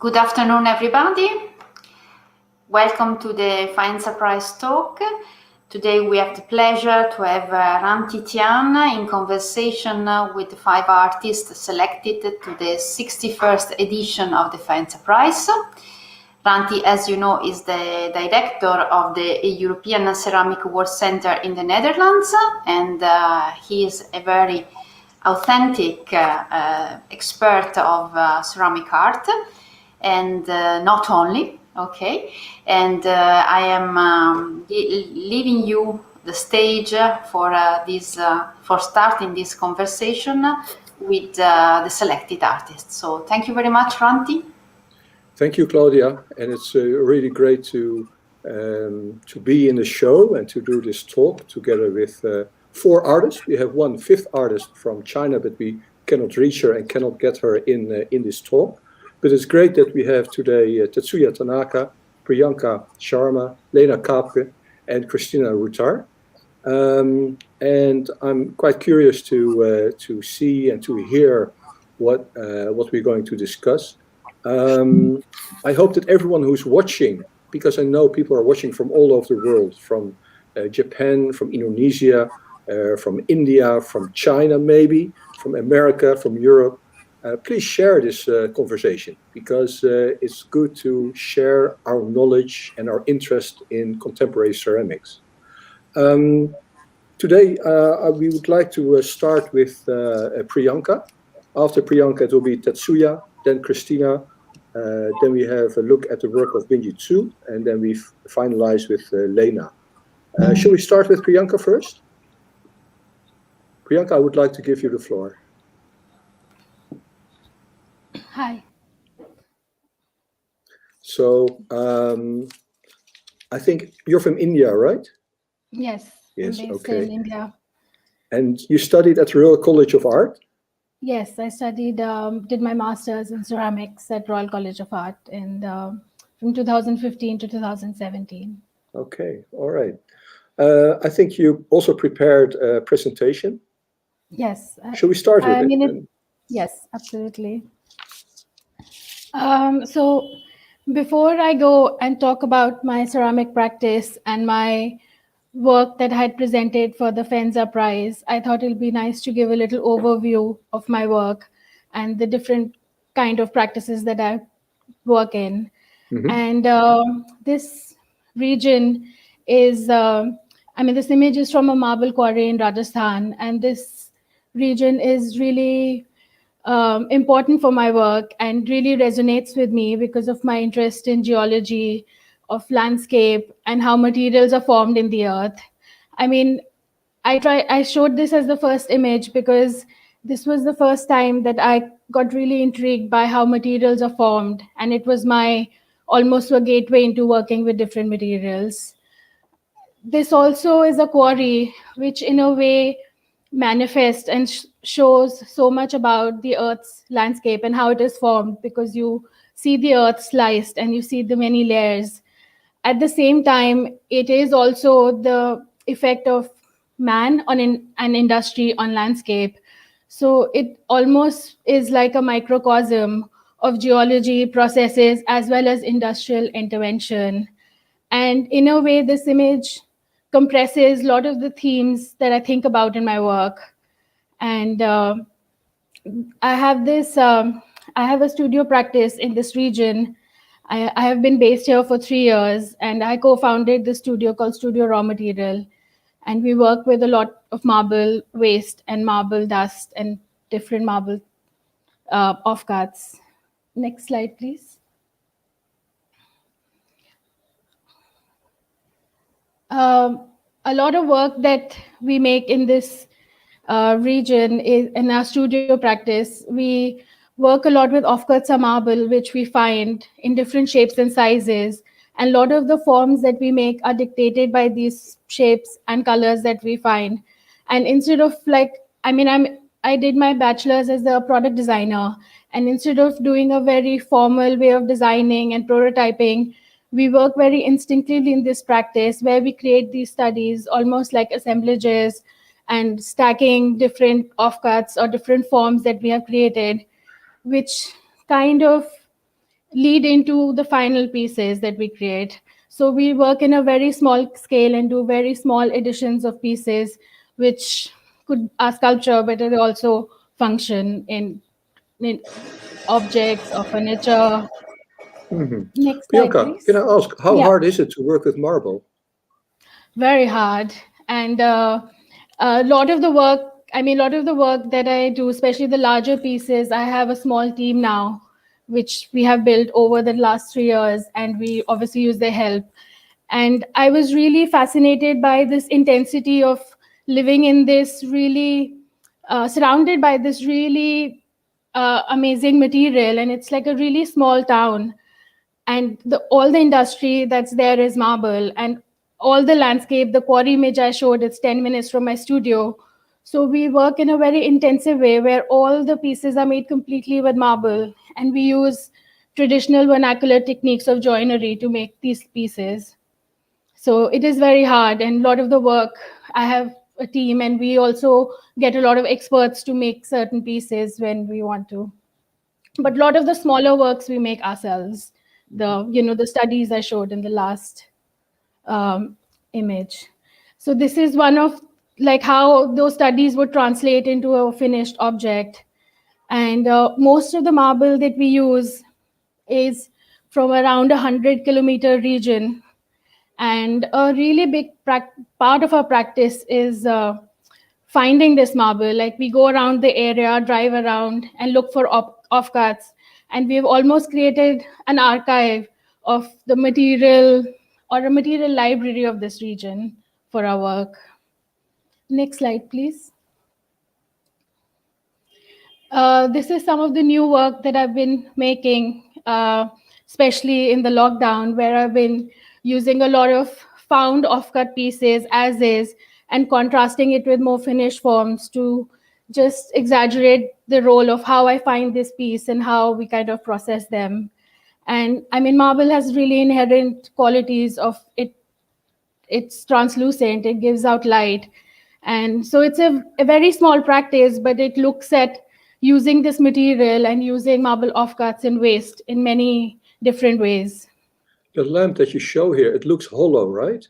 Good afternoon, everybody. Welcome to the Faenza Prize talk. Today we have the pleasure to have Ranti Tjan in conversation with the 5 artists selected to the 61st edition of the Faenza Prize. Ranti, as you know, is the director of the European Ceramic World Center in the Netherlands, and he is a very authentic expert of ceramic art, and not only. Okay, and I am leaving you the stage for for starting this conversation with the selected artists. So thank you very much, Ranti. Thank you, Claudia, and it's really great to be in the show and to do this talk together with 4 artists. We have one 5th artist from China, but we cannot reach her and cannot get her in this talk. But it's great that we have today Tetsuya Tanaka, Priyanka, Sharma, Lena, Kaapke, and Christina Rutar. And I'm quite curious to see and to hear what we're going to discuss. I hope that everyone who's watching, because I know people are watching from all over the world, from Japan, from Indonesia, from India, from China maybe, from America, from Europe. Please share this conversation, because it's good to share our knowledge and our interest in contemporary ceramics. Today, we would like to start with Priyanka. After Priyanka, it will be Tetsuya, then Kristina. Then we have a look at the work of Binji too, and then we finalize with Lena. Shall we start with Priyanka first? Priyanka, I would like to give you the floor. Hi. So, I think you're from India, right? Yes. Yes, I'm based okay. in India. And you studied at Royal College of Art? Yes, I studied, did my master's in ceramics at Royal College of Art from 2015 to 2017. Okay, all right. I think you also prepared a presentation. Yes. Shall we start with it? Yes, absolutely. So before I go and talk about my ceramic practice and my work that I had presented for the Faenza Prize, I thought it would be nice to give a little overview of my work and the different kind of practices that I work in. Mm-hmm. And this region is, this image is from a marble quarry in Rajasthan, and this region is really important for my work and really resonates with me because of my interest in geology, of landscape, and how materials are formed in the earth. I mean, I showed this as the first image because this was the first time that I got really intrigued by how materials are formed, and it was my almost a gateway into working with different materials. This also is a quarry which in a way manifests and shows so much about the Earth's landscape and how it is formed, because you see the Earth sliced and you see the many layers. At the same time, it is also the effect of man on an industry on landscape. So it almost is like a microcosm of geology processes as well as industrial intervention. And in a way, this image compresses a lot of the themes that I think about in my work. And I have a studio practice in this region. I have been based here for 3 years, and I co-founded the studio called Studio Raw Material. And we work with a lot of marble waste and marble dust and different marble offcuts. Next slide, please. A lot of work that we make in this region is in our studio practice. We work a lot with offcuts of marble, which we find in different shapes and sizes. And a lot of the forms that we make are dictated by these shapes and colors that we find. And instead of I did my bachelor's as a product designer. And instead of doing a very formal way of designing and prototyping, we work very instinctively in this practice where we create these studies almost like assemblages and stacking different offcuts or different forms that we have created, which kind of lead into the final pieces that we create. So we work in a very small scale and do very small additions of pieces, which could are sculpture, but they also function in objects or furniture. Next slide, Priyanka, can I please. ask, how Yeah, hard is it to work with marble? very hard. And a lot of the work, a lot of the work that I do, especially the larger pieces, I have a small team now, which we have built over the last 3 years, and we obviously use their help. And I was really fascinated by this intensity of living in this really, surrounded by this really amazing material. And it's like a really small town, and all the industry that's there is marble, and all the landscape, the quarry image I showed, it's 10 minutes from my studio. So we work in a very intensive way where all the pieces are made completely with marble, and we use traditional vernacular techniques of joinery to make these pieces. So it is very hard, and a lot of the work, I have a team, and we also get a lot of experts to make certain pieces when we want to. But a lot of the smaller works we make ourselves. The studies I showed in the last um, image. So this is one of like how those studies would translate into a finished object. And most of the marble that we use is from around 100-kilometer region. And a really big part of our practice is finding this marble. Like we go around the area, drive around, and look for offcuts. And we've almost created an archive of the material or a material library of this region for our work. Next slide, please. This is some of the new work that I've been making, especially in the lockdown, where I've been using a lot of found offcut pieces as is and contrasting it with more finished forms to just exaggerate the role of how I find this piece and how we kind of process them. And marble has really inherent qualities of it. It's translucent, it gives out light. And so it's a very small practice, but it looks at using this material and using marble offcuts and waste in many different ways. The lamp that you show here, it looks hollow, right?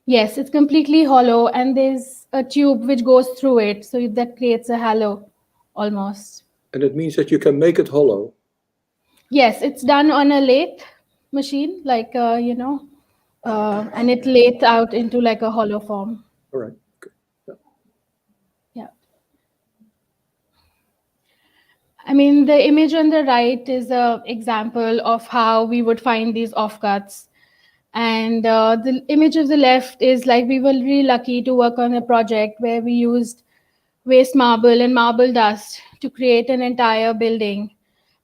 Yes, it's completely hollow, and there's a tube which goes through it, so that creates a halo almost. And it means that you can make it hollow. Yes, it's done on a lathe machine, like, and it lathes out into like a hollow form. All right. Okay. Yeah. The image on the right is an example of how we would find these offcuts. And the image of the left is like we were really lucky to work on a project where we used waste marble and marble dust to create an entire building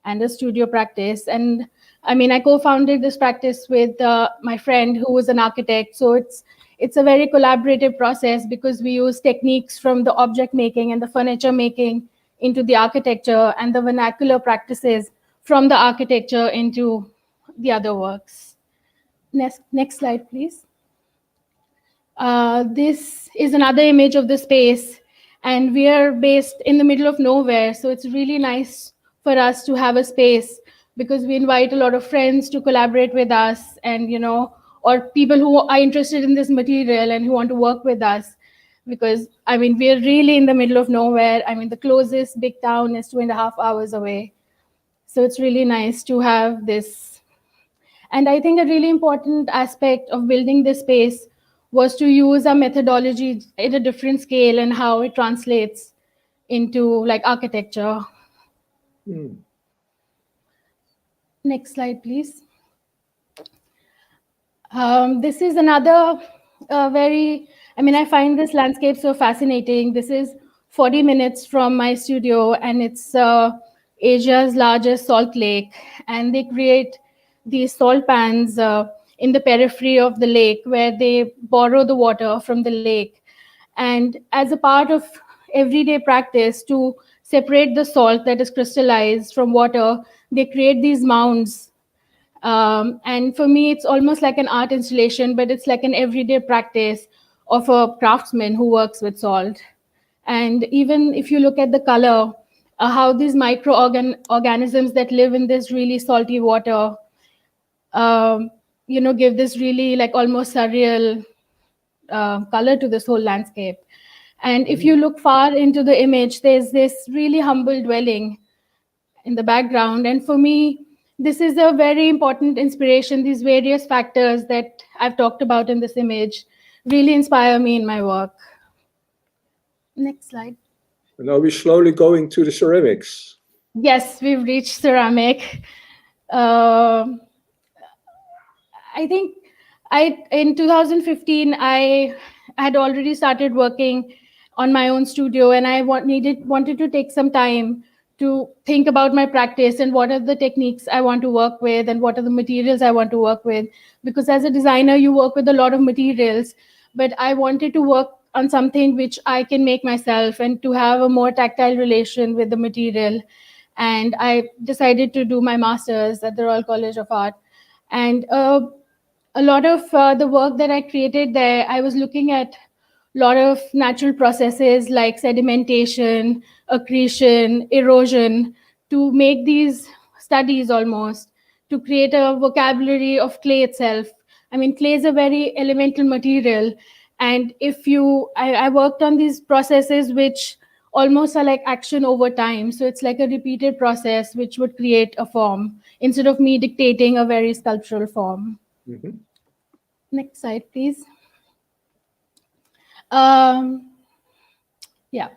and a studio practice. And I co-founded this practice with my friend who was an architect. So it's a very collaborative process because we use techniques from the object making and the furniture making into the architecture, and the vernacular practices from the architecture into the other works. Next slide, please. This is another image of the space, and we are based in the middle of nowhere. So it's really nice for us to have a space because we invite a lot of friends to collaborate with us, and or people who are interested in this material and who want to work with us. Because we're really in the middle of nowhere. The closest big town is 2.5 hours away. So it's really nice to have this. And I think a really important aspect of building this space was to use a methodology at a different scale and how it translates into like architecture. Next slide, please. This is another I find this landscape so fascinating. This is 40 minutes from my studio, and it's Asia's largest salt lake. And they create these salt pans in the periphery of the lake where they borrow the water from the lake. And as a part of everyday practice to separate the salt that is crystallized from water, they create these mounds. And for me, it's almost like an art installation, but it's like an everyday practice of a craftsman who works with salt. And even if you look at the color, how these microorganisms that live in this really salty water, give this really like almost surreal color to this whole landscape. And if you look far into the image, there's this really humble dwelling in the background. And for me, this is a very important inspiration. These various factors that I've talked about in this image really inspire me in my work. Next slide. And now we're slowly going to the ceramics. Yes, we've reached ceramic. I think in 2015, I had already started working on my own studio, and I wanted to take some time to think about my practice and what are the techniques I want to work with and what are the materials I want to work with. Because as a designer, you work with a lot of materials, but I wanted to work on something which I can make myself and to have a more tactile relation with the material. And I decided to do my master's at the Royal College of Art. And a lot of the work that I created there, I was looking at a lot of natural processes like sedimentation, accretion, erosion, to make these studies almost, to create a vocabulary of clay itself. I mean, clay is a very elemental material. And I worked on these processes which almost are like action over time. So it's like a repeated process which would create a form instead of me dictating a very sculptural form. Mm-hmm. Next slide, please. Yeah,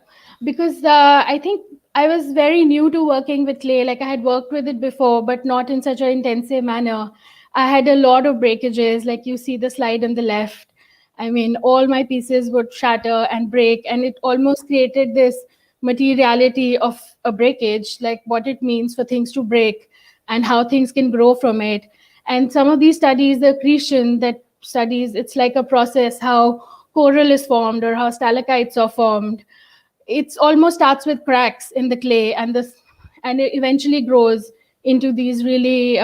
because I think I was very new to working with clay. Like I had worked with it before, but not in such an intensive manner. I had a lot of breakages, like you see the slide on the left. I mean, all my pieces would shatter and break, and it almost created this materiality of a breakage, like what it means for things to break and how things can grow from it. And some of these studies, the accretion that studies, it's like a process, how coral is formed or how stalactites are formed. It almost starts with cracks in the clay, and it eventually grows into these really,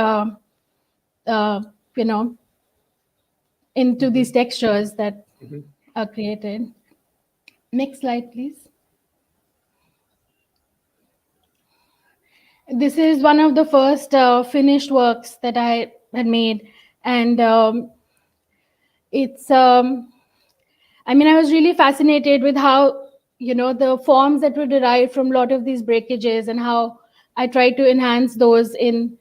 into these textures that are created. Next slide, please. This is one of the first finished works that I had made, and it's. I mean, I was really fascinated with how the forms that were derived from a lot of these breakages and how I tried to enhance those in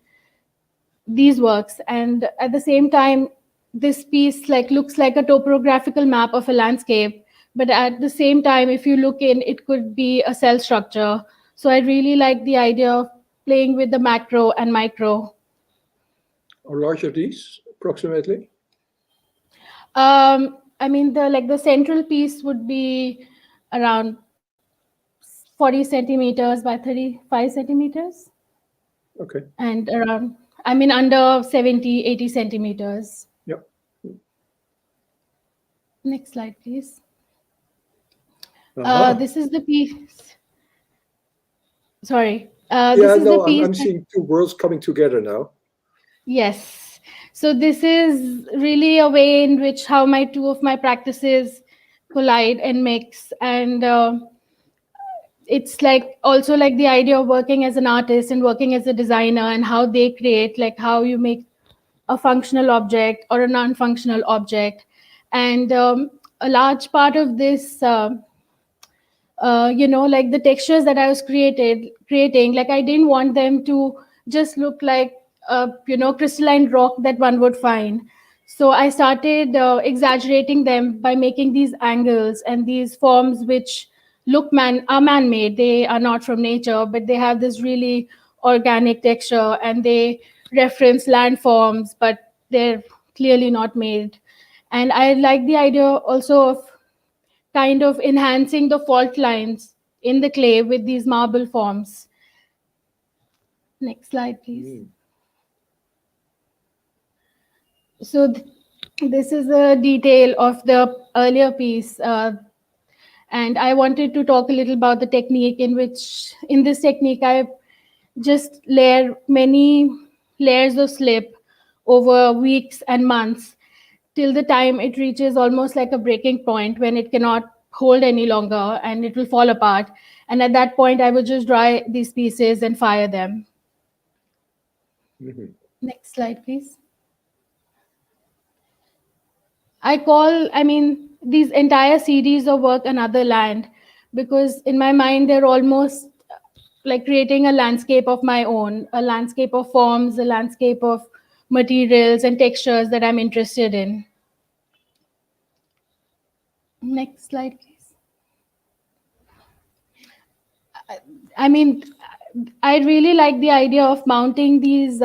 these works. And at the same time, this piece looks like a topographical map of a landscape, but at the same time, if you look in, it could be a cell structure. So I really like the idea of playing with the macro and micro. How large are these approximately? I mean, the central piece would be around 40 centimeters by 35 centimeters. Okay. And around, I mean, under 70, 80 centimeters. Yep. Next slide, please. Uh-huh. This is the piece. Sorry. I'm seeing two worlds coming together now. Yes. So this is really a way in which how two of my practices collide and mix. And it's also the idea of working as an artist and working as a designer and how they create, like how you make a functional object or a non-functional object. And a large part of this, the textures that I was creating, like I didn't want them to just look like crystalline rock that one would find. So I started exaggerating them by making these angles and these forms which are man-made. They are not from nature, but they have this really organic texture, and they reference landforms, but they're clearly not made. And I like the idea also of kind of enhancing the fault lines in the clay with these marble forms. Next slide, please. So this is a detail of the earlier piece. And I wanted to talk a little about the technique in this technique, I just layer many layers of slip over weeks and months till the time it reaches almost like a breaking point when it cannot hold any longer and it will fall apart. And at that point, I would just dry these pieces and fire them. Mhm. Next slide, please. I mean, these entire series of work another land, because in my mind, they're almost like creating a landscape of my own, a landscape of forms, a landscape of materials and textures that I'm interested in. Next slide, please. I mean, I really like the idea of mounting these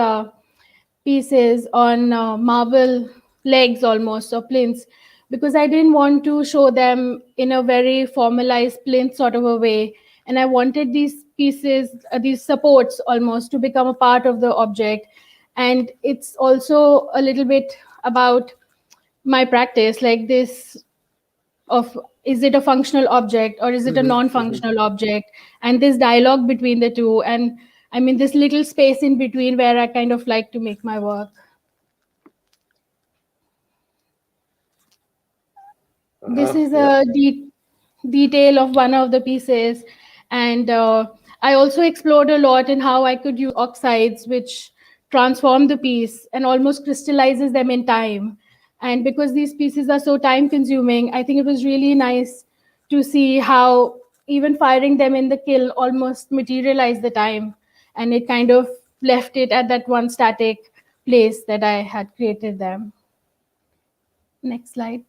pieces on marble legs almost, or plinths, because I didn't want to show them in a very formalized plinth sort of a way. And I wanted these pieces, these supports almost, to become a part of the object. And it's also a little bit about my practice, like this of, is it a functional object or is it a Mhm. Mhm. non-functional object, and this dialogue between the two. And I mean, this little space in between where I kind of like to make my work. This is Yeah. a detail of one of the pieces. And I also explored a lot in how I could use oxides, which transform the piece and almost crystallizes them in time. And because these pieces are so time consuming, I think it was really nice to see how even firing them in the kiln almost materialized the time, and it kind of left it at that one static place that I had created them. Next slide.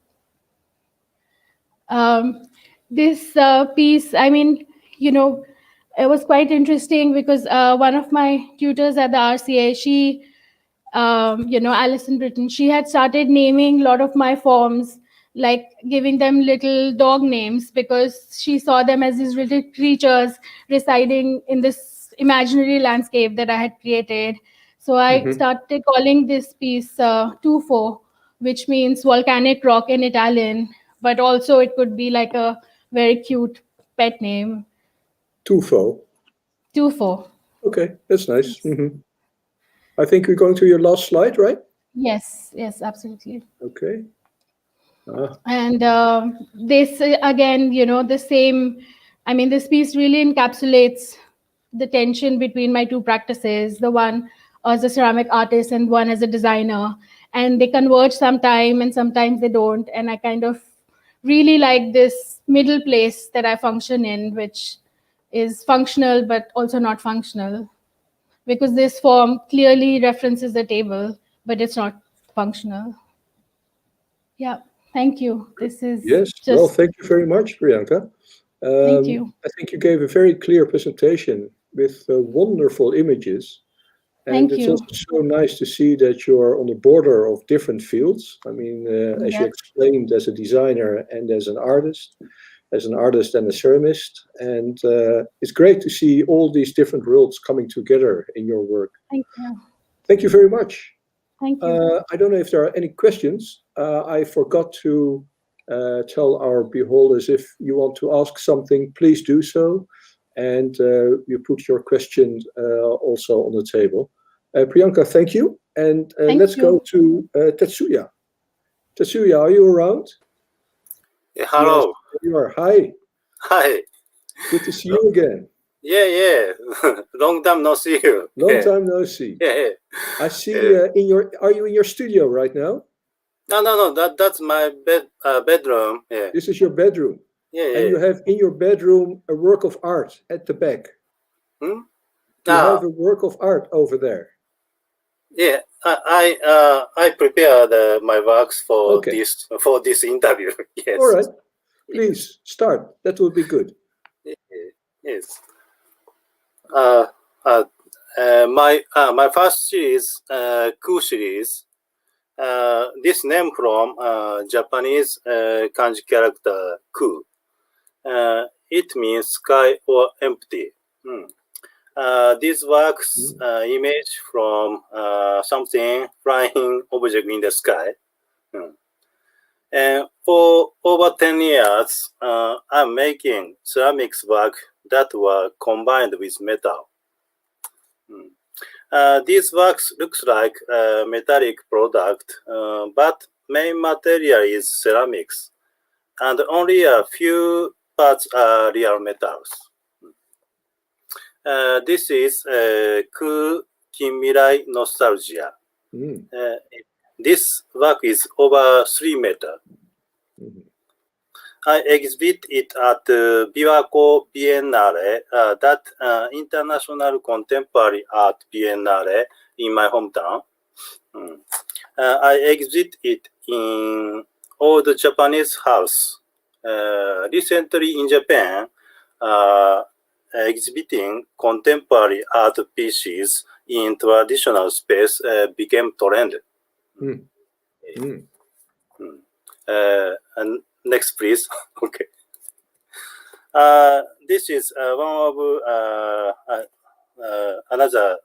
um, this piece, I mean, you know, it was quite interesting because one of my tutors at the RCA, she, Alison Britton, she had started naming a lot of my forms, like giving them little dog names, because she saw them as these little creatures residing in this imaginary landscape that I had created. So I Mhm. started calling this piece Tufo, which means volcanic rock in Italian, but also it could be like a very cute pet name. Tufo. Tufo. Okay, that's nice. Yes. I think we're going to your last slide, right? Yes, yes, absolutely. Okay. Ah, And this again, the same. I mean, this piece really encapsulates the tension between my two practices, the one as a ceramic artist and one as a designer. And they converge sometime and sometimes they don't. And I kind of really like this middle place that I function in, which is functional but also not functional, because this form clearly references the table, but it's not functional. Yeah, thank you. This is yes. Well, just, thank you very much, Priyanka. thank you. I think you gave a very clear presentation with wonderful images. And Thank it's you. also so nice to see that you're on the border of different fields. I mean, as you Yeah, explained, as a designer and as an artist and a ceramist. And it's great to see all these different worlds coming together in your work. thank you. Thank you very much. Thank you. I don't know if there are any questions. I forgot to tell our beholders, if you want to ask something, please do so. And you put your question also on the table. Priyanka, thank you. And Thank let's go you. to Tetsuya. Tetsuya, are you around? Yes, Hello. you are. Hi, Hi. good to see you again. Yeah. Long time no see you. Long time no see. Yeah. I see Yeah. are you in your studio right now? No. That's my bedroom. Yeah. This is your bedroom. Yeah. And you have in your bedroom a work of art at the back. Hmm? You Ah. have a work of art over there. Yeah. I prepared my works for Okay. this interview. Yes. All right. Please start. That would be good. Yes. My first series, Ku series. This name from Japanese kanji character Ku. It means sky or empty. These works image from something flying object in the sky. And for over 10 years, I'm making ceramics work that were combined with metal. These works looks like a metallic product, but main material is ceramics. and only a few parts are real metals. This is Ku Kinmirai Nostalgia. This work is over 3 meters. I exhibit it at the Biwako Biennale, that International Contemporary Art Biennale in my hometown. I exhibit it in Old Japanese House. Recently in Japan, exhibiting contemporary art pieces in traditional space became trend. And next, please. Okay. This is one of another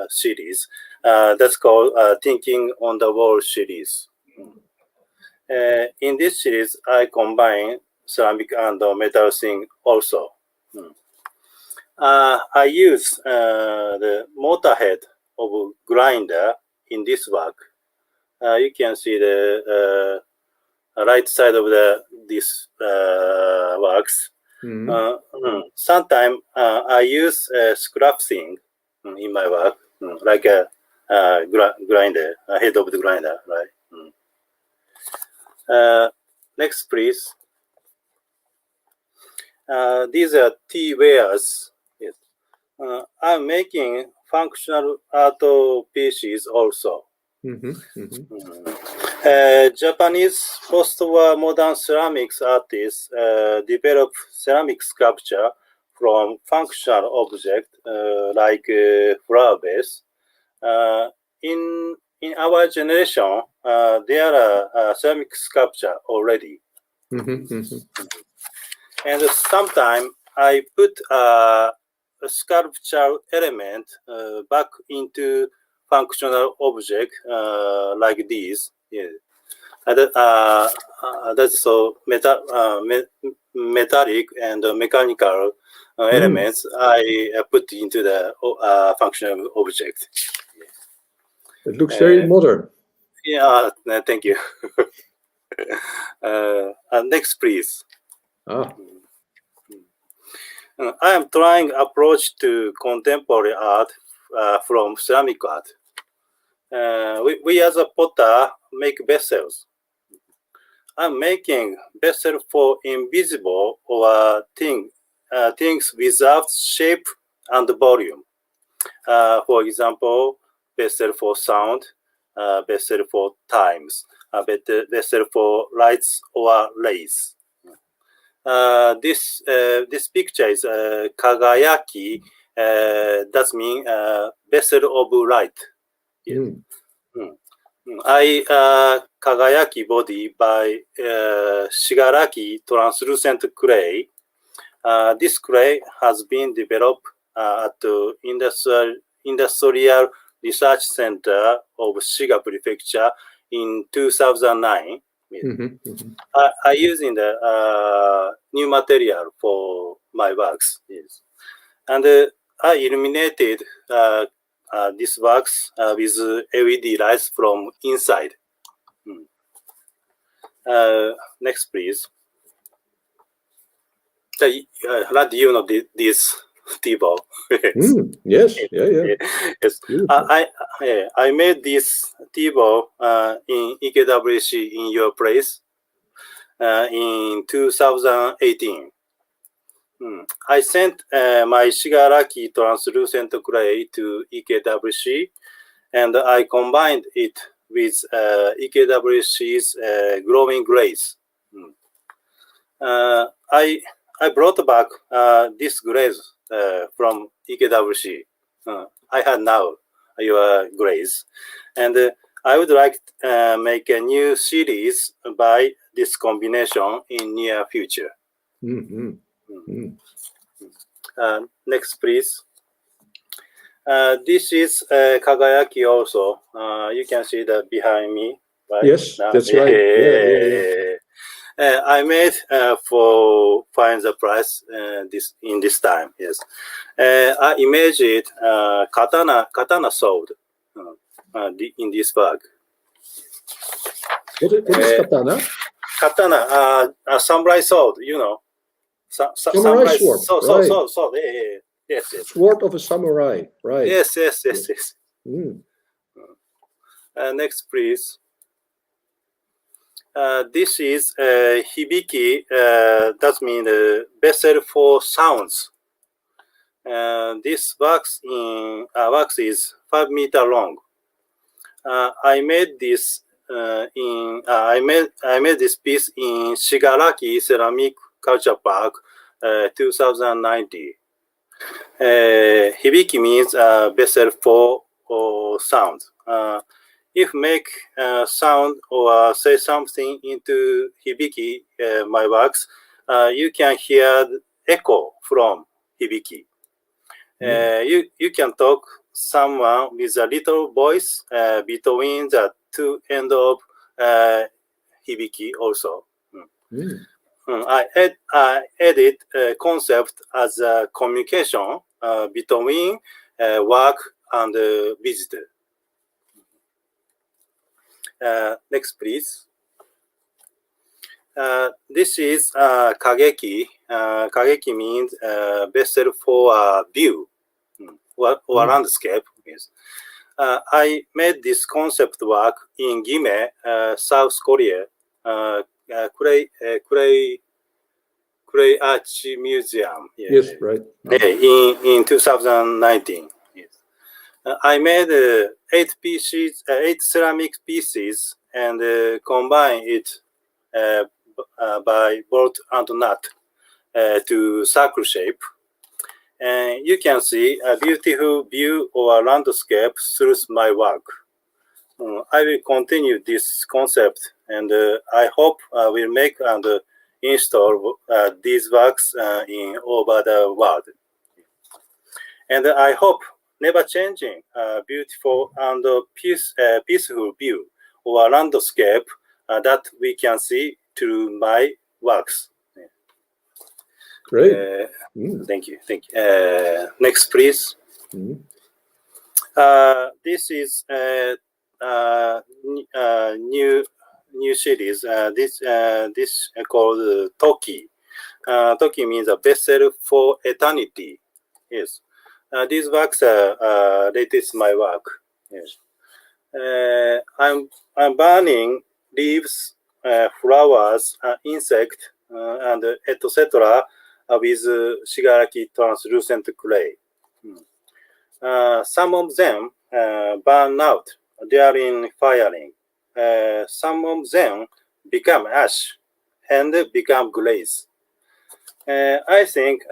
series that's called Thinking on the Wall series. In this series, I combine ceramic and metal thing also. I use the motor head of grinder in this work. You can see the right side of this works. Sometimes I use scrap thing in my work, like a grinder, head of the grinder, right? Next, please. These are T-wares. Yes. I'm making functional art pieces also. Japanese post-war modern ceramics artists develop ceramic sculpture from functional objects like flower vase. In our generation, there are ceramic sculpture already. And sometimes I put a sculpture element back into functional object like these. Yeah. And, that's so metallic and mechanical elements I put into the functional object. It looks very modern. Yeah, thank you. Next, please. I am trying approach to contemporary art from ceramic art. We as a potter make vessels. I'm making vessel for invisible or things without shape and volume. For example, vessel for sound, vessel for times, vessel for lights or rays. This picture is kagayaki. That means vessel of light. Yeah. I kagayaki body by shigaraki translucent clay. This clay has been developed at the Industrial Research Center of Shiga Prefecture in 2009. I using the new material for my works. Yes. And I illuminated these works with LED lights from inside. Next, please. Ranti, you know this table. Yes, yeah. Yes. I made this table in EKWC in your place in 2018. I sent my Shigaraki translucent clay to EKWC, and I combined it with EKWC's glowing glaze. I brought back this glaze from EKWC. I had now your glaze, and I would like to make a new series by this combination in near future. Next, please. This is Kagayaki also. You can see that behind me, right? Yes, that's right. Yeah. I made for Faenza Prize this time. Yes, I imaged katana sword in this bag. What is katana? katana, a samurai sword, you know. Samurai sword, right. Sword. Yes. Sword of a samurai, right. Yes. Mm. Next, please. This is hibiki. That means vessel for sounds. This wax is 5 meters long. I made this I made this piece in Shigaraki Ceramic Culture Park, 2019. Hibiki means vessel for sound. If make sound or say something into hibiki, my works, you can hear echo from hibiki. You can talk someone with a little voice between the two end of hibiki also. I edit concept as a communication between work and visitor. Next, please. This is kageki. Kageki means vessel for view or landscape. Yes. I made this concept work in Gime, South Korea, Clay Arch Museum. Yes, right. In 2019. Yes. I made 8 ceramic pieces and combine it by bolt and nut to circle shape. And you can see a beautiful view or landscape through my work. I will continue this concept, and I hope I will make and install these works in over the world. And I hope never changing, beautiful and peaceful view or landscape that we can see through my works. Great. Thank you. Next, please. This is new series. This called Toki. Toki means a vessel for eternity. Yes. These works are latest my work. Yes. I'm burning leaves, flowers, insect, and etc. With Shigaraki translucent clay. Some of them burn out during firing. Some of them become ash and become glaze. I think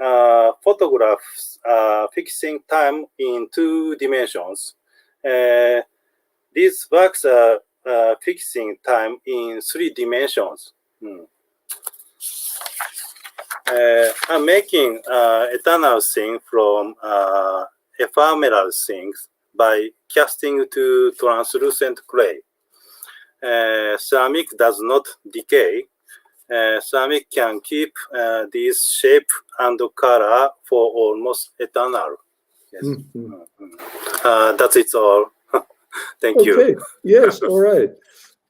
photographs are fixing time in 2 dimensions. These works are fixing time in 3 dimensions. I'm making eternal thing from ephemeral things by casting to translucent clay. Ceramic does not decay. Ceramic can keep this shape and color for almost eternal. Yes. That's it all. Thank you. Okay. Yes. All right.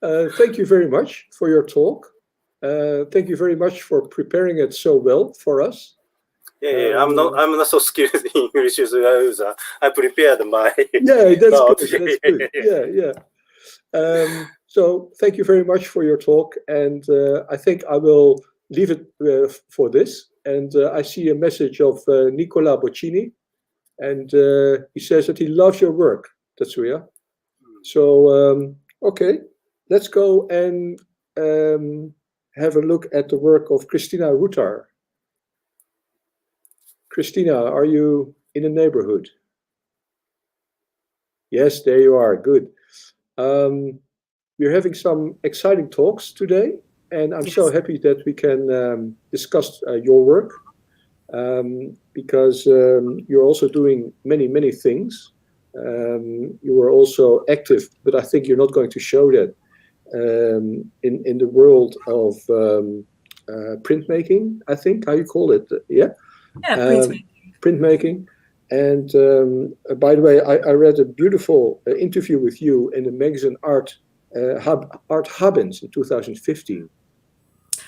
Thank you very much for your talk. Thank you very much for preparing it so well for us. I'm not so skilled in English as I prepared my. Yeah, that's good. That's good. Yeah. So thank you very much for your talk, and I think I will leave it for this. And I see a message of Nicola Boccini, and he says that he loves your work, Tetsuya. So okay, let's go and have a look at the work of Christina Rutar. Kristina, are you in the neighborhood? Yes, there you are. Good. We're having some exciting talks today, and I'm so happy that we can discuss your work because you're also doing many things. You were also active, but I think you're not going to show that in the world of printmaking, I think, how you call it. Yeah, printmaking. And by the way, I read a beautiful interview with you in the magazine Art Habens in 2015.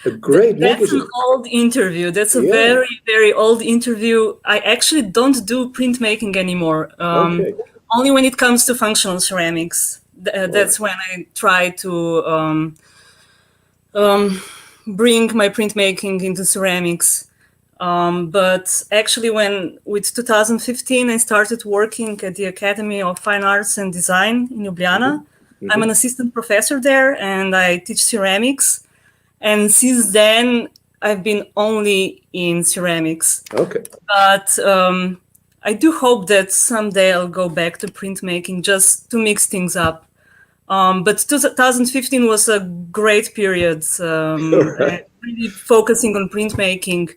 A great That's magazine. an old interview. That's a Yeah. very, very old interview. I actually don't do printmaking anymore. Okay. Only when it comes to functional ceramics. That's when I try to bring my printmaking into ceramics. But actually, with 2015, I started working at the Academy of Fine Arts and Design in Ljubljana. Mm-hmm. I'm an assistant professor there, and I teach ceramics. And since then, I've been only in ceramics. Okay. But I do hope that someday I'll go back to printmaking just to mix things up. But 2015 was a great period, really focusing on printmaking.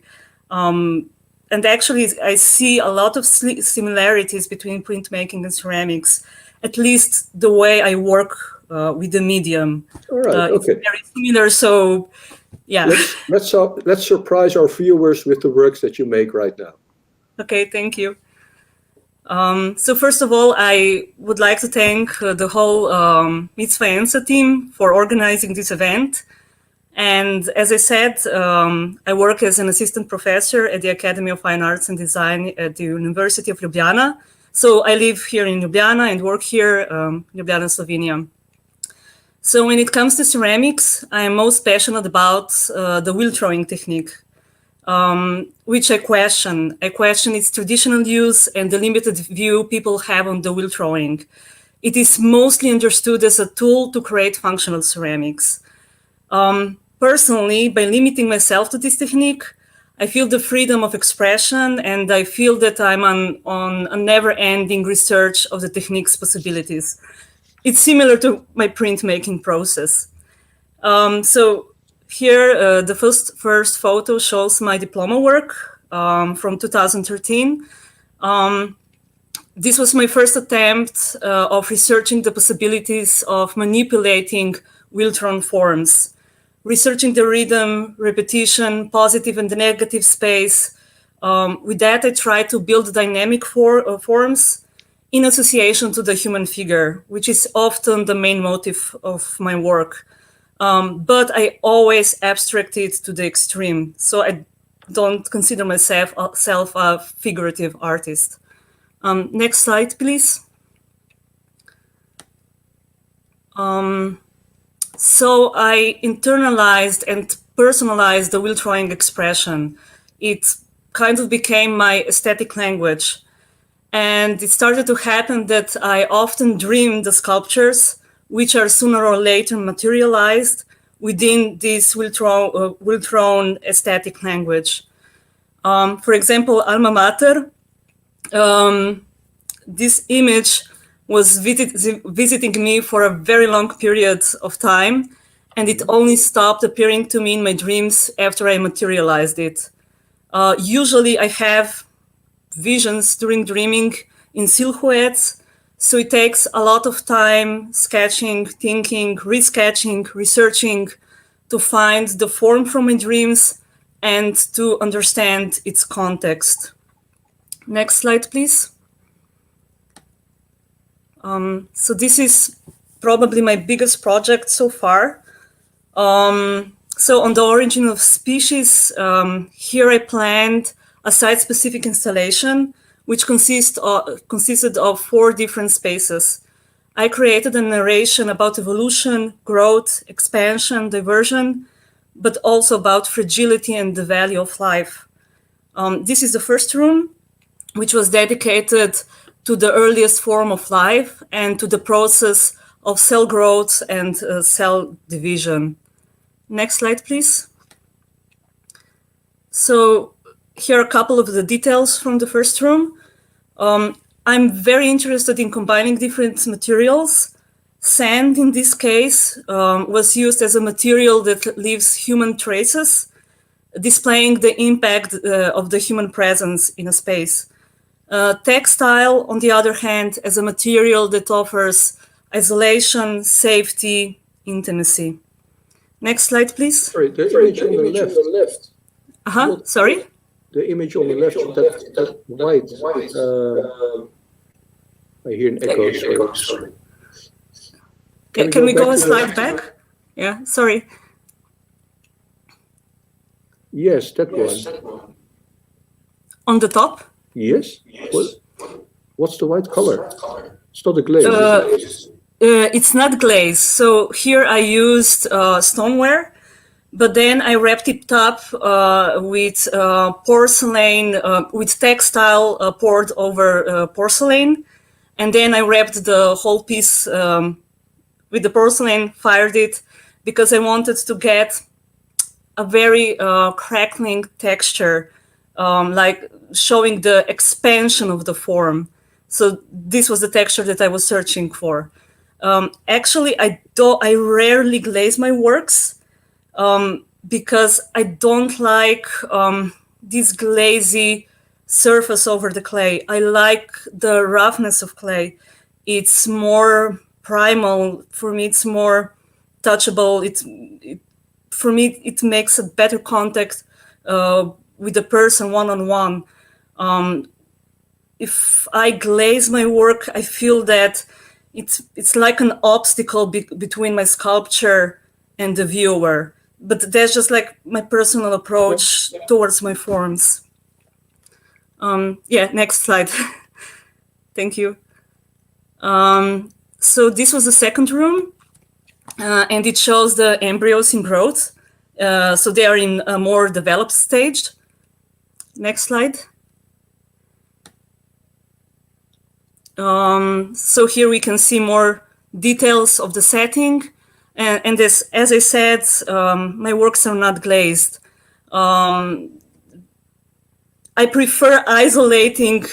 And actually, I see a lot of similarities between printmaking and ceramics, at least the way I work with the medium. All right. It's Okay. very similar, so yeah. Let's surprise our viewers with the works that you make right now. Okay, thank you. So first of all, I would like to thank the whole Premio Faenza team for organizing this event. And as I said, I work as an assistant professor at the Academy of Fine Arts and Design at the University of Ljubljana. So I live here in Ljubljana and work here in Ljubljana, Slovenia. So when it comes to ceramics, I am most passionate about the wheel throwing technique, which I question. I question its traditional use and the limited view people have on the wheel throwing. It is mostly understood as a tool to create functional ceramics. Personally, by limiting myself to this technique, I feel the freedom of expression, and I feel that I'm on a never-ending research of the technique's possibilities. It's similar to my printmaking process. So here, the first photo shows my diploma work from 2013. This was my first attempt of researching the possibilities of manipulating wheel-thrown forms, researching the rhythm, repetition, positive and negative space. With that, I tried to build dynamic forms in association to the human figure, which is often the main motive of my work. But I always abstract it to the extreme, so I don't consider myself a figurative artist. Next slide, please. So I internalized and personalized the wheel throwing expression. It kind of became my aesthetic language. And it started to happen that I often dream the sculptures, which are sooner or later materialized within this wheel-thrown aesthetic language. For example, Alma Mater, this image was visiting me for a very long period of time, and it only stopped appearing to me in my dreams after I materialized it. Usually I have visions during dreaming in silhouettes, so it takes a lot of time sketching, thinking, resketching, researching to find the form from my dreams and to understand its context. Next slide, please. So this is probably my biggest project so far. So on the origin of species, here I planned a site-specific installation, which consisted of 4 different spaces. I created a narration about evolution, growth, expansion, diversion, but also about fragility and the value of life. This is the first room, which was dedicated to the earliest form of life and to the process of cell growth and cell division. Next slide, please. So here are a couple of the details from the first room. I'm very interested in combining different materials. Sand, in this case, was used as a material that leaves human traces, displaying the impact of the human presence in a space. Textile, on the other hand, as a material that offers isolation, safety, intimacy. Next slide, please. Sorry, the image on the left. Sorry? The image on the left, that white. I hear an echo. Sorry. Can we go a slide back? Yeah, sorry. Yes, that one. On the top? Yes. What's the white color? It's not a glaze. Is it? It's not glaze. So here I used stoneware, but then I wrapped it up with porcelain, with textile poured over porcelain. And then I wrapped the whole piece with the porcelain, fired it, because I wanted to get a very crackling texture, like showing the expansion of the form. So this was the texture that I was searching for. Actually, I rarely glaze my works because I don't like this glazy surface over the clay. I like the roughness of clay. It's more primal. For me, it's more touchable. For me, it makes a better contact with the person one-on-one. If I glaze my work, I feel that it's like an obstacle between my sculpture and the viewer. But that's just like my personal approach towards my forms. Next slide. Thank you. So this was the second room, and it shows the embryos in growth. So they are in a more developed stage. Next slide. So here we can see more details of the setting. And as I said, my works are not glazed. I prefer isolating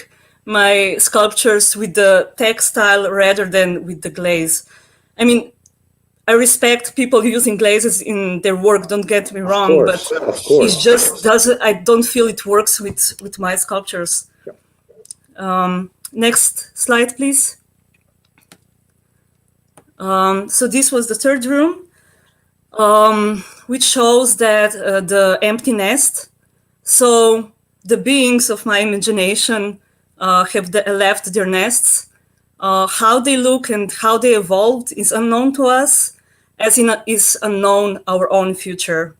my sculptures with the textile rather than with the glaze. I mean, I respect people using glazes in their work, don't get me wrong, but it just doesn't, I don't feel it works with my sculptures. Yeah. Next slide, please. So this was the third room, which shows that the empty nest. So the beings of my imagination have left their nests. How they look and how they evolved is unknown to us, as is unknown our own future.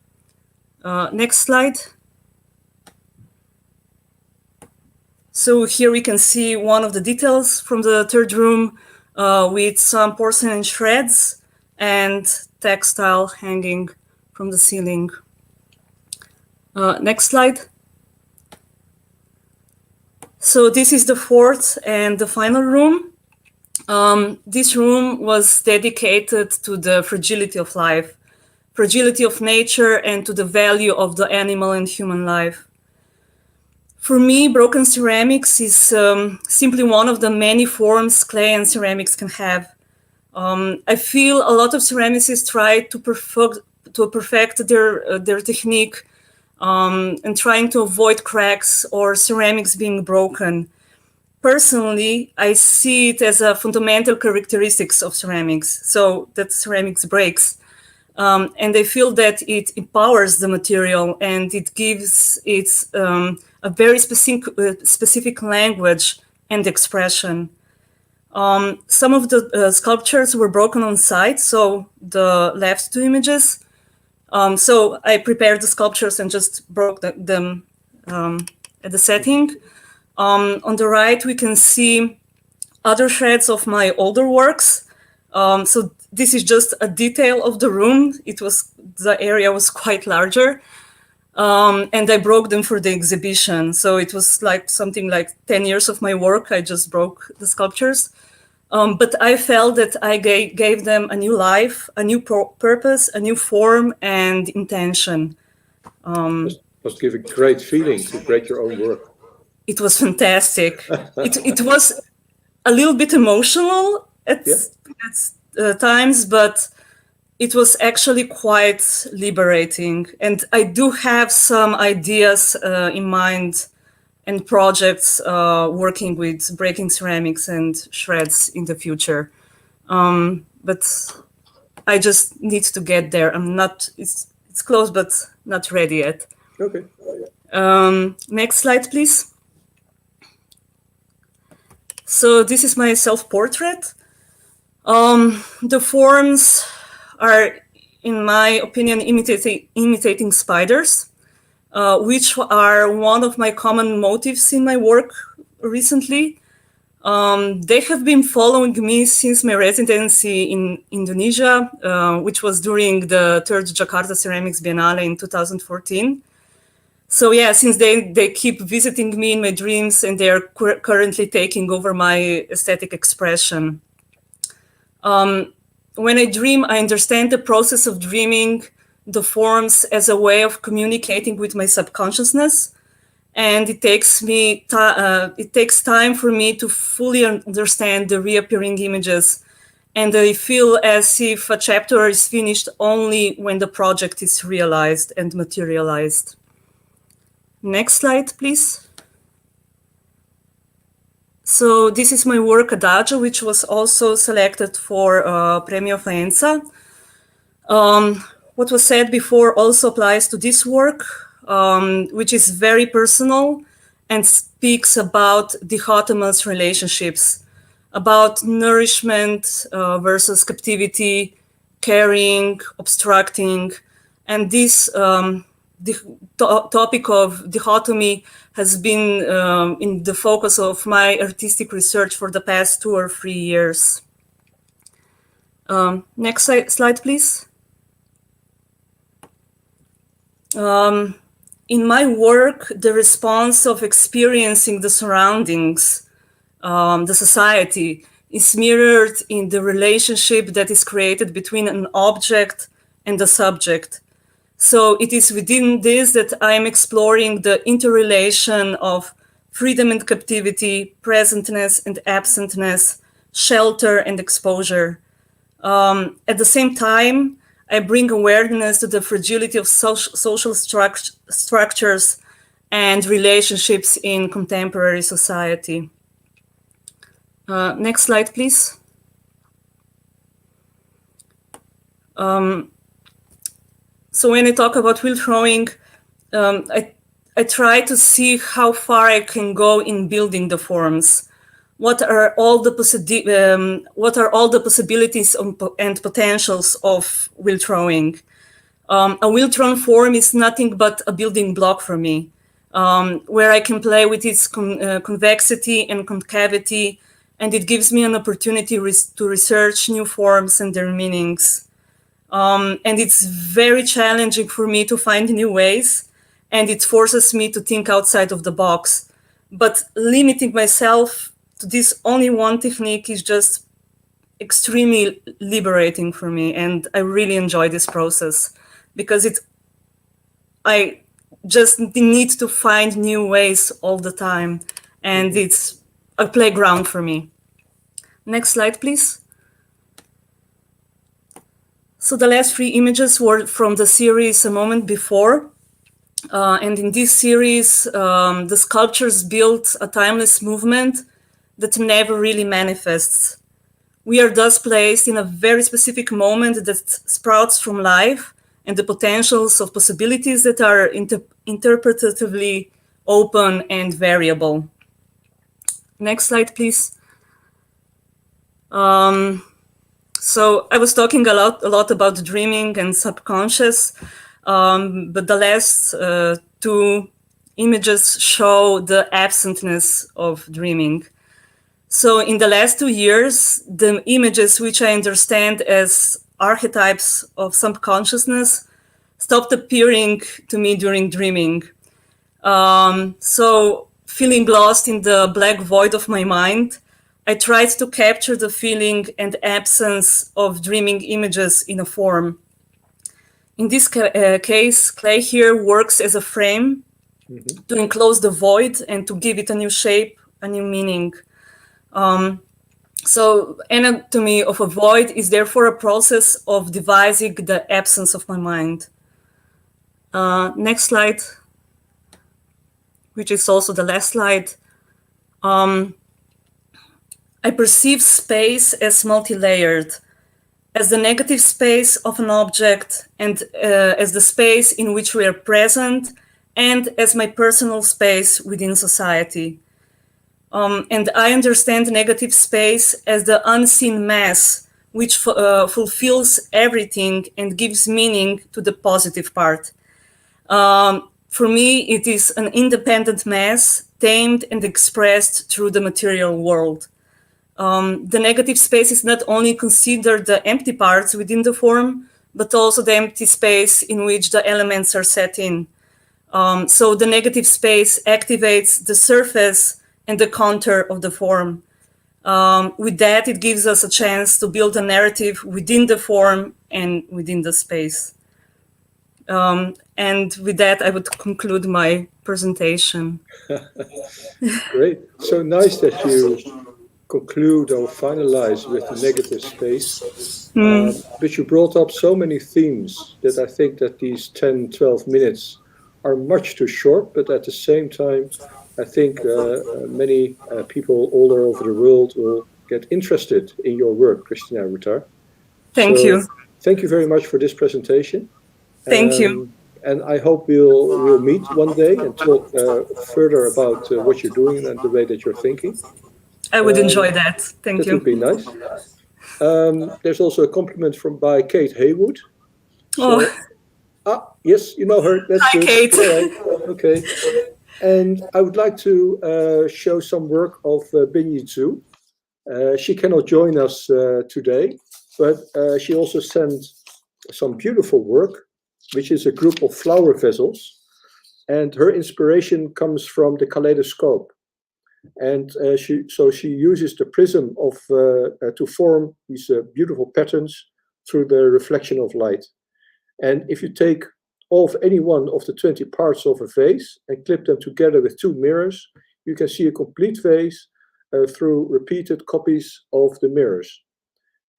Next slide. So here we can see one of the details from the third room with some porcelain shreds and textile hanging from the ceiling. Next slide. So this is the fourth and the final room. This room was dedicated to the fragility of life, fragility of nature, and to the value of the animal and human life. For me, broken ceramics is simply one of the many forms clay and ceramics can have. I feel a lot of ceramicists try to perfect their technique and trying to avoid cracks or ceramics being broken. Personally, I see it as a fundamental characteristics of ceramics, so that ceramics breaks. And I feel that it empowers the material and it gives it a very specific language and expression. Some of the sculptures were broken on site, so the left two images. So I prepared the sculptures and just broke them at the setting. On the right, we can see other shreds of my older works. So this is just a detail of the room. The area was quite larger. And I broke them for the exhibition. So it was like something like 10 years of my work. I just broke the sculptures. But I felt that I gave them a new life, a new purpose, a new form and intention. It must give a great feeling to break your own work. It was fantastic. It was a little bit emotional at times, but it was actually quite liberating. And I do have some ideas in mind and projects working with breaking ceramics and shreds in the future. But I just need to get there. It's close, but not ready yet. Okay. Next slide, please. So this is my self-portrait. The forms are, in my opinion, imitating spiders. which are one of my common motives in my work recently. They have been following me since my residency in Indonesia, which was during the 3rd Jakarta Ceramics Biennale in 2014. So yeah, since they keep visiting me in my dreams, and they are currently taking over my aesthetic expression. When I dream, I understand the process of dreaming the forms as a way of communicating with my subconsciousness. And it takes time for me to fully understand the reappearing images. And I feel as if a chapter is finished only when the project is realized and materialized. Next slide, please. So this is my work Adagio, which was also selected for Premio Faenza. What was said before also applies to this work, which is very personal and speaks about dichotomous relationships, about nourishment versus captivity, caring, obstructing. And this topic of dichotomy has been in the focus of my artistic research for the past 2 or 3 years. Next slide, please. In my work, the response of experiencing the surroundings, the society, is mirrored in the relationship that is created between an object and the subject. So it is within this that I am exploring the interrelation of freedom and captivity, presentness and absentness, shelter and exposure. At the same time, I bring awareness to the fragility of social structures and relationships in contemporary society. Next slide, please. So when I talk about wheel throwing, I try to see how far I can go in building the forms. What are all the possibilities and potentials of wheel throwing? A wheel thrown form is nothing but a building block for me, where I can play with its convexity and concavity, and it gives me an opportunity to research new forms and their meanings. And it's very challenging for me to find new ways, and it forces me to think outside of the box. But limiting myself to this only one technique is just extremely liberating for me, and I really enjoy this process because I just need to find new ways all the time, and it's a playground for me. Next slide, please. So the last 3 images were from the series A Moment Before. And in this series, the sculptures built a timeless movement that never really manifests. We are thus placed in a very specific moment that sprouts from life and the potentials of possibilities that are interpretatively open and variable. Next slide, please. So I was talking a lot about dreaming and subconscious, but the last 2 images show the absentness of dreaming. So in the last 2 years, the images which I understand as archetypes of subconsciousness stopped appearing to me during dreaming. So feeling lost in the black void of my mind, I tried to capture the feeling and absence of dreaming images in a form. In this case, clay here works as a frame to enclose the void and to give it a new shape, a new meaning. So anatomy of a void is therefore a process of devising the absence of my mind. Next slide, which is also the last slide. I perceive space as multi-layered, as the negative space of an object, and as the space in which we are present, and as my personal space within society. And I understand negative space as the unseen mass, which fulfills everything and gives meaning to the positive part. For me, it is an independent mass, tamed and expressed through the material world. The negative space is not only considered the empty parts within the form, but also the empty space in which the elements are set in. So the negative space activates the surface and the contour of the form. With that, it gives us a chance to build a narrative within the form and within the space. And with that, I would conclude my presentation. Great. So nice that you conclude or finalize with the negative space. But you brought up so many themes that I think that these 10, 12 minutes are much too short, but at the same time, I think many people all over the world will get interested in your work, Christina Rutar. Thank you. Thank you very much for this presentation. Thank you. And I hope we'll meet one day and talk further about what you're doing and the way that you're thinking. I would enjoy that. Thank you. That would be nice. There's also a compliment by Kate Haywood. So, yes, you know her. That's Hi, good. Kate. All right. Okay. And I would like to show some work of Binji too. She cannot join us today, but she also sent some beautiful work, which is a group of flower vessels. And her inspiration comes from the kaleidoscope. And she uses the prism to form these beautiful patterns through the reflection of light. And if you take any one of the 20 parts of a vase and clip them together with 2 mirrors, you can see a complete vase through repeated copies of the mirrors.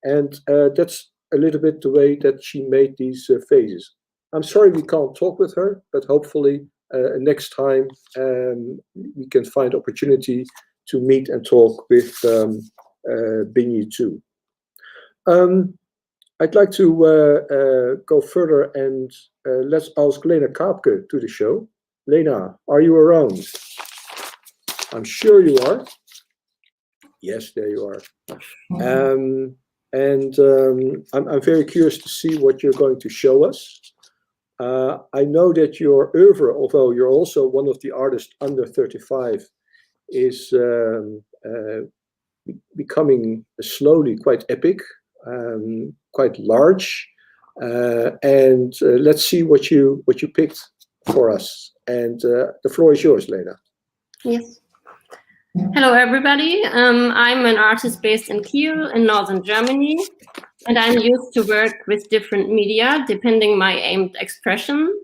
And that's a little bit the way that she made these vases. I'm sorry we can't talk with her, but hopefully next time we can find opportunity to meet and talk with Binji too. I'd like to go further and let's ask Lena Kaapke to the show. Lena, are you around? I'm sure you are. Yes, there you are. I'm very curious to see what you're going to show us. I know that your oeuvre, although you're also one of the artists under 35, is becoming slowly quite epic, quite large. And let's see what you picked for us. And the floor is yours, Lena. Yes. Hello, everybody. I'm an artist based in Kiel in northern Germany, and I'm used to work with different media depending my aimed expression.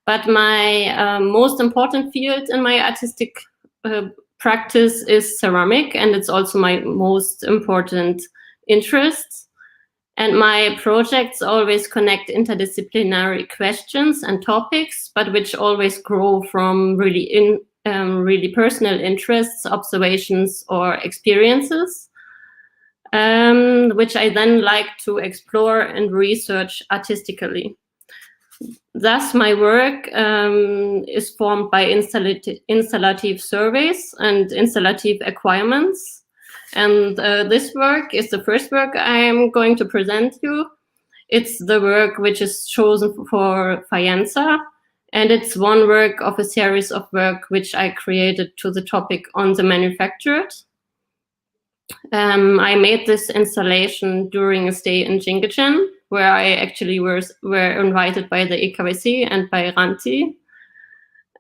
But my most important field in my artistic practice is ceramic, and it's also my most important interest. And my projects always connect interdisciplinary questions and topics, but which always grow from really personal interests, observations, or experiences, which I then like to explore and research artistically. Thus, my work is formed by installative surveys and installative acquirements. And this work is the first work I am going to present you. It's the work which is chosen for Faenza, and it's one work of a series of work which I created to the topic on the manufactured. I made this installation during a stay in Jingachen, where I actually were invited by the EKWC and by Ranti.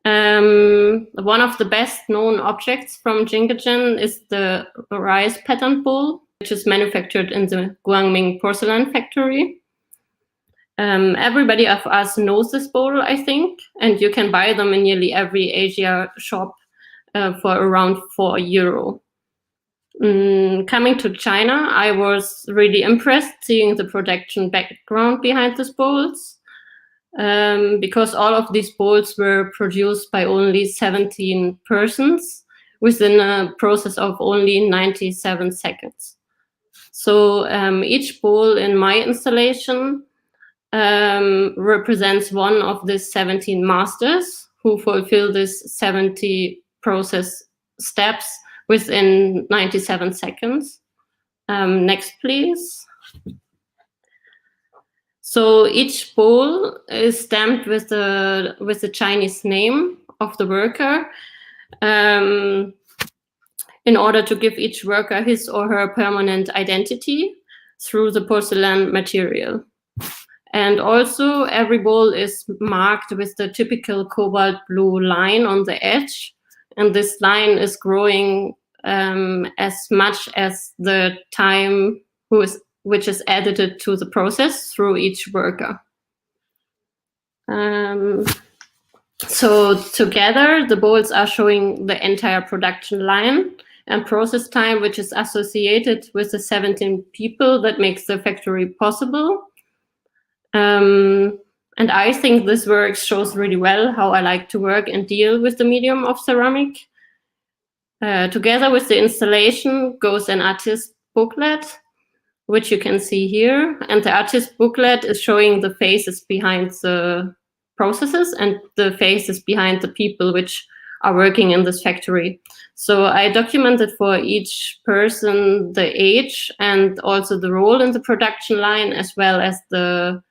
One of the best known objects from Jingachen is the rice pattern bowl, which is manufactured in the Guangming porcelain factory. Everybody of us knows this bowl, I think, and you can buy them in nearly every Asia shop for around €4. Coming to China, I was really impressed seeing the production background behind these bowls, because all of these bowls were produced by only 17 persons within a process of only 97 seconds. So each bowl in my installation represents one of the 17 masters who fulfill this 70 process steps within 97 seconds. Next, please. So each bowl is stamped with the Chinese name of the worker, in order to give each worker his or her permanent identity through the porcelain material. And also every bowl is marked with the typical cobalt blue line on the edge. And this line is growing as much as the time which is edited to the process through each worker. So together, the bowls are showing the entire production line and process time, which is associated with the 17 people that makes the factory possible. And I think this work shows really well how I like to work and deal with the medium of ceramic. Together with the installation goes an artist booklet, which you can see here. And the artist booklet is showing the faces behind the processes and the faces behind the people which are working in this factory. So I documented for each person the age and also the role in the production line, as well as the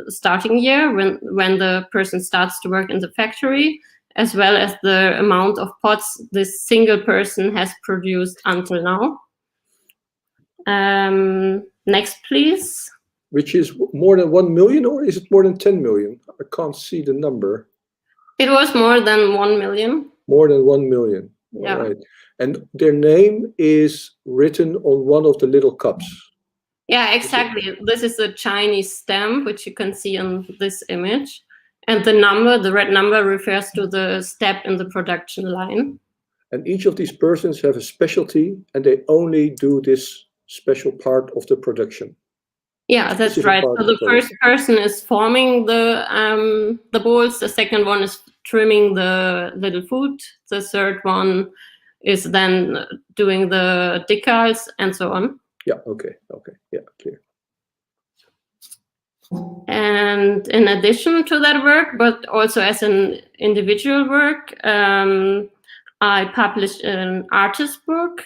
starting year when the person starts to work in the factory, as well as the amount of pots this single person has produced until now. Next, please. Which is more than 1 million, or is it more than 10 million? I can't see the number. It was more than 1 million. More than 1 million. Yeah. All right. And their name is written on one of the little cups. Yeah, exactly. This is a Chinese stamp, which you can see in this image. And the number, the red number, refers to the step in the production line. And each of these persons have a specialty, and they only do this special part of the production. Yeah, that's right. So the first person is forming the bowls. The second one is trimming the little food. The third one is then doing the decals and so on. Yeah. Okay. Yeah. Clear. And in addition to that work, but also as an individual work, I published an artist book.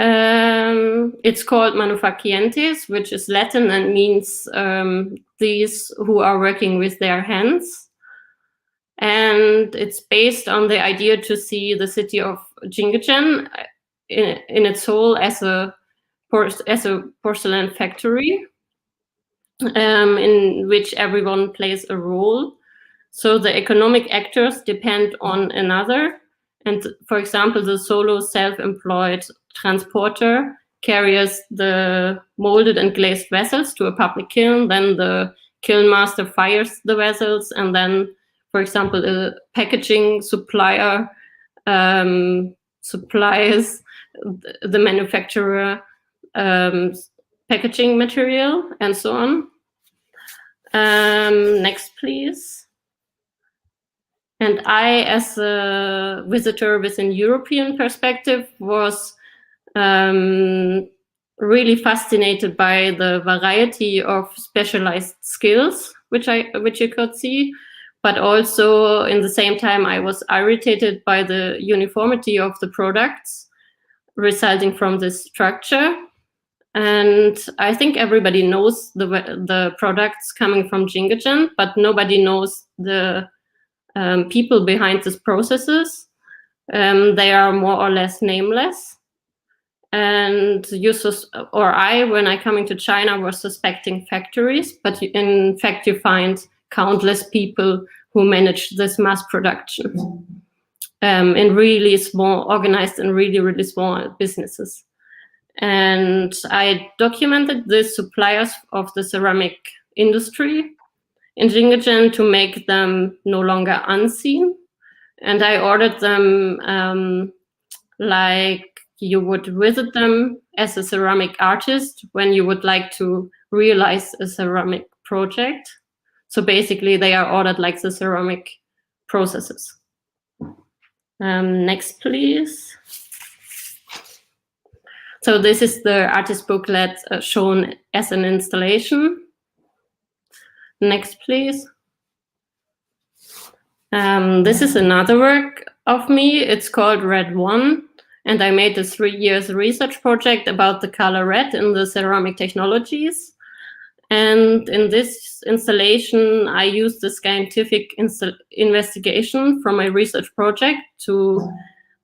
It's called Manufacientes, which is Latin and means these who are working with their hands. And it's based on the idea to see the city of Jinggachen in its whole as a porcelain factory, in which everyone plays a role. So the economic actors depend on another. And for example, the solo self-employed transporter carries the molded and glazed vessels to a public kiln. Then the kiln master fires the vessels. And then, for example, a packaging supplier supplies the manufacturer packaging material and so on. Next, please. And I, as a visitor with an European perspective, was really fascinated by the variety of specialized skills which you could see, but also in the same time I was irritated by the uniformity of the products resulting from this structure. And I think everybody knows the products coming from Jinggachen, but nobody knows the people behind these processes. They are more or less nameless. And when I coming to China, was suspecting factories, but in fact you find countless people who manage this mass production in really small, organized and really, really small businesses. And I documented the suppliers of the ceramic industry in Jinggachen to make them no longer unseen. And I ordered them like you would visit them as a ceramic artist when you would like to realize a ceramic project. So basically they are ordered like the ceramic processes. Next, please. So this is the artist booklet shown as an installation. Next, please. This is another work of me. It's called Red 1. And I made a 3 years research project about the color red in the ceramic technologies. And in this installation, I used the scientific investigation from my research project to,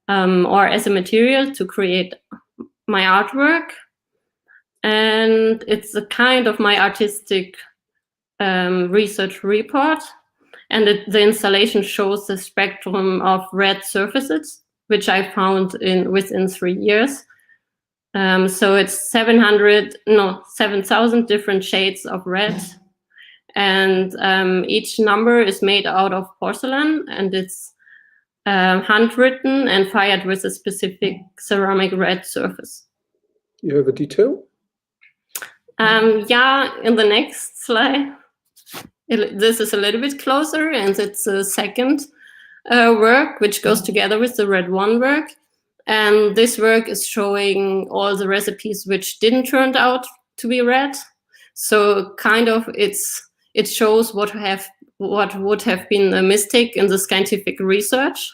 or as a material to create my artwork. And it's a kind of my artistic research report. And the installation shows the spectrum of red surfaces, which I found within 3 years. So it's 7,000 different shades of red. And each number is made out of porcelain, and it's handwritten and fired with a specific ceramic red surface. You have a detail? Yeah, in the next slide. This is a little bit closer, and it's a second work, which goes together with the red one work. And this work is showing all the recipes which didn't turn out to be red. So kind of it shows what would have been a mistake in the scientific research.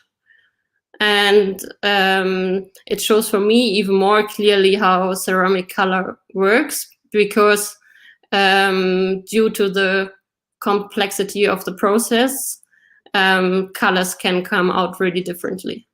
And it shows for me even more clearly how ceramic color works, because due to the complexity of the process, colors can come out really differently.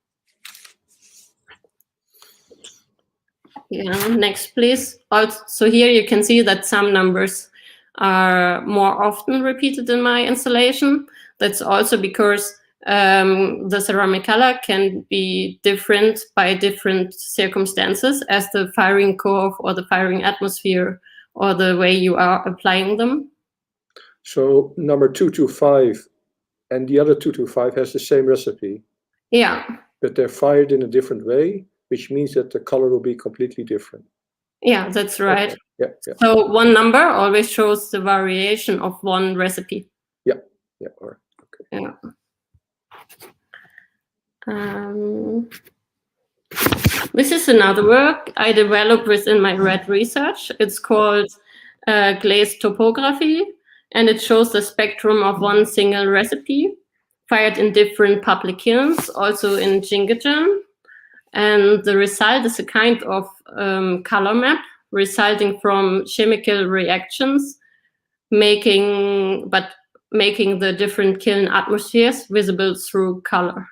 Yeah, next please. Also here you can see that some numbers are more often repeated in my installation. That's also because the ceramic color can be different by different circumstances, as the firing curve or the firing atmosphere or the way you are applying them. So number 225 and the other 225 has the same recipe. Yeah. But they're fired in a different way, which means that the color will be completely different. Yeah, that's right. Okay. Yeah, yeah. So one number always shows the variation of one recipe. Yeah, yeah, all right. Okay. Yeah. This is another work I developed within my red research. It's called Glaze Topography, and it shows the spectrum of one single recipe fired in different public kilns, also in Jinggajan. And the result is a kind of color map resulting from chemical reactions, making the different kiln atmospheres visible through color.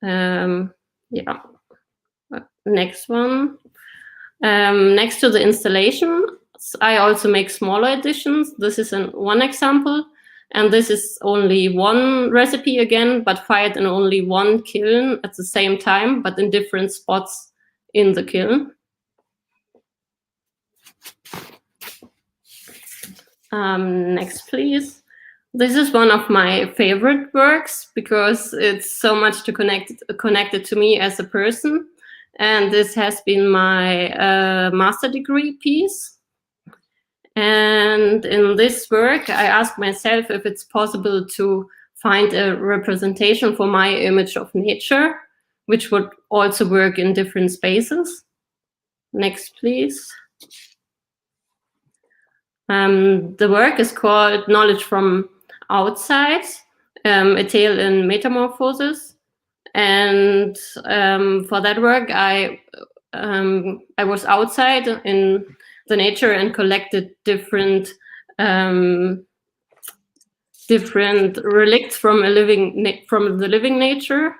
Yeah. Next one. Next to the installation, I also make smaller editions. This is one example. And this is only one recipe again, but fired in only one kiln at the same time, but in different spots in the kiln. Next, please. This is one of my favorite works because it's so much connected to me as a person. And this has been my master degree piece. And in this work, I asked myself if it's possible to find a representation for my image of nature, which would also work in different spaces. Next, please. The work is called Knowledge from Outside, a tale in metamorphosis. And for that work, I was outside in the nature and collected different relicts from the living nature,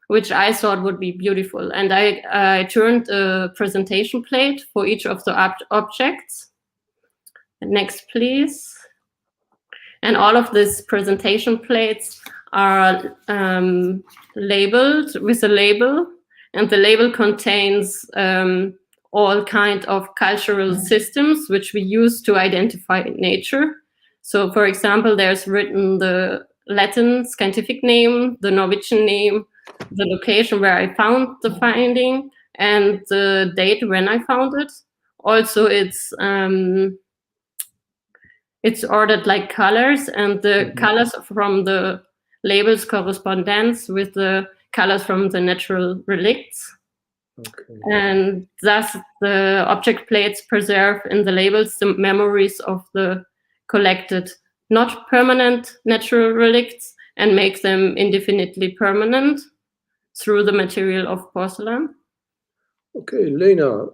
which I thought would be beautiful. And I turned a presentation plate for each of the objects. Next, please. And all of these presentation plates are labeled with a label, and the label contains all kind of cultural systems which we use to identify nature. So, for example, there's written the Latin scientific name, the Norwegian name, the location where I found the finding, and the date when I found it. Also, it's ordered like colors, and the colors from the labels corresponds with the colors from the natural relicts. Okay. And thus the object plates preserve in the labels the memories of the collected, not permanent natural relicts, and make them indefinitely permanent through the material of porcelain. Okay, Lena,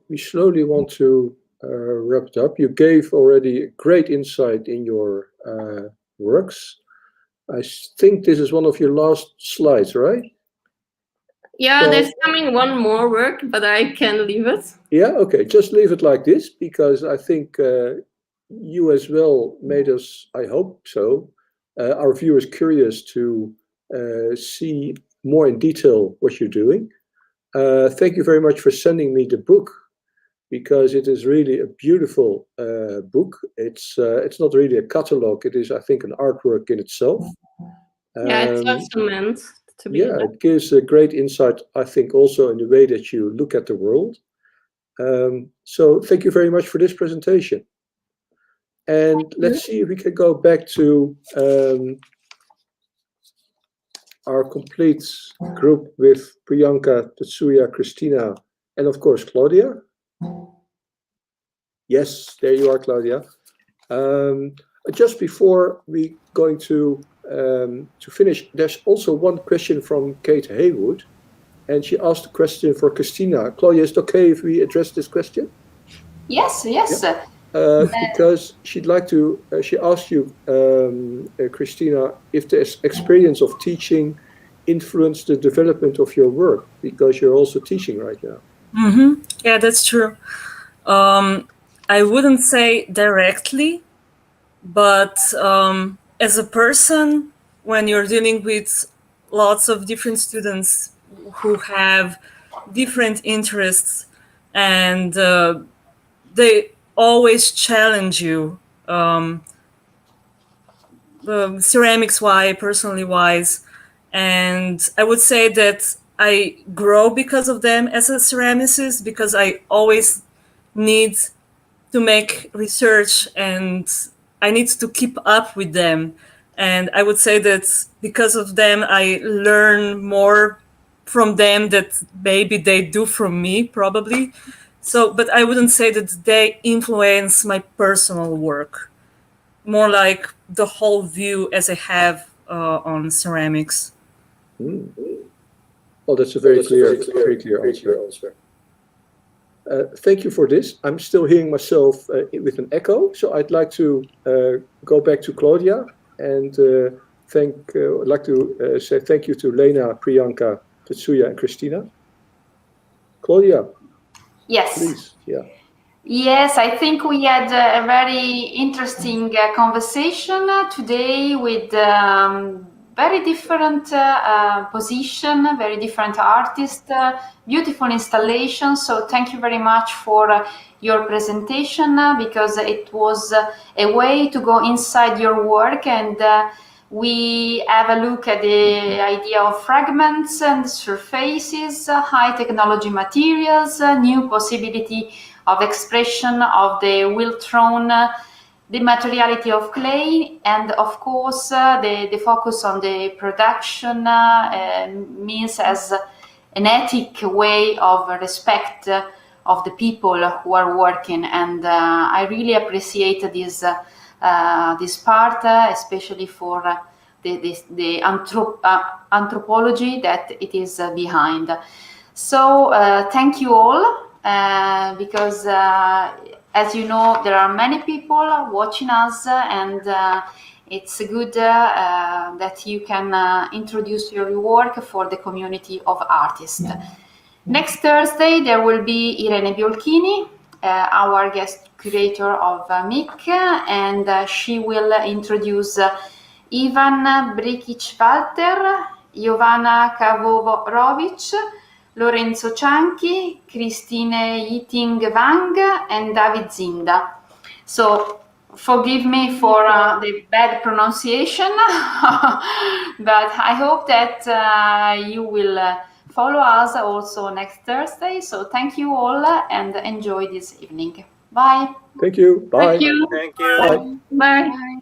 we slowly want to wrap it up. You gave already great insight in your works. I think this is one of your last slides, right? Yeah, So- there's coming one more work, but I can leave it. Yeah, okay, just leave it like this, because I think you as well made us, I hope so, our viewers curious to see more in detail what you're doing. Thank you very much for sending me the book, because it is really a beautiful book. It's not really a catalog, it is, I think, an artwork in itself. Yeah, it's also meant to be. Yeah, it gives a great insight, I think, also in the way that you look at the world. So thank you very much for this presentation. And let's see if we can go back to our complete group with Priyanka, Tetsuya, Kristina, and of course Claudia. Yes, there you are, Claudia. Just before we going to finish, there's also one question from Kate Haywood, and she asked a question for Kristina. Claudia, is it okay if we address this question? Yes, yes. Yeah. Because she'd like to, she asked you, Kristina, if the experience of teaching influenced the development of your work, because you're also teaching right now. Mm-hmm. Yeah, that's true. I wouldn't say directly, but as a person, when you're dealing with lots of different students who have different interests, and they always challenge you, ceramics wise, personally wise, and I would say that I grow because of them as a ceramicist, because I always need to make research and I need to keep up with them. And I would say that because of them, I learn more from them that maybe they do from me, probably. So, but I wouldn't say that they influence my personal work. More like the whole view as I have on ceramics. Well, that's a very clear answer. Thank you for this. I'm still hearing myself with an echo, so I'd like to go back to Claudia and I'd like to say thank you to Lena, Priyanka, Tetsuya, and Kristina. Claudia, Yes. please. Yeah. Yes, I think we had a very interesting conversation today with very different position, very different artists, beautiful installation. So thank you very much for your presentation, because it was a way to go inside your work, and we have a look at the idea of fragments and surfaces, high technology materials, new possibility of expression of the will-thrown, the materiality of clay, and of course the focus on the production means as an ethic way of respect of the people who are working. And I really appreciate this part, especially for the anthropology that it is behind. So thank you all. Because as you know, there are many people watching us, and it's good that you can introduce your work for the community of artists. Next Thursday, there will be Irene Biolchini, our guest curator of MIC, and she will introduce Ivan Brikic-Walter, Jovana Kavorovic, Lorenzo Cianchi, Christine Yiting Wang, and David Zinda. So forgive me for the bad pronunciation, but I hope that you will follow us also next Thursday. So thank you all and enjoy this evening. Bye. Thank you. Bye. Thank you. Thank you. Bye. Bye.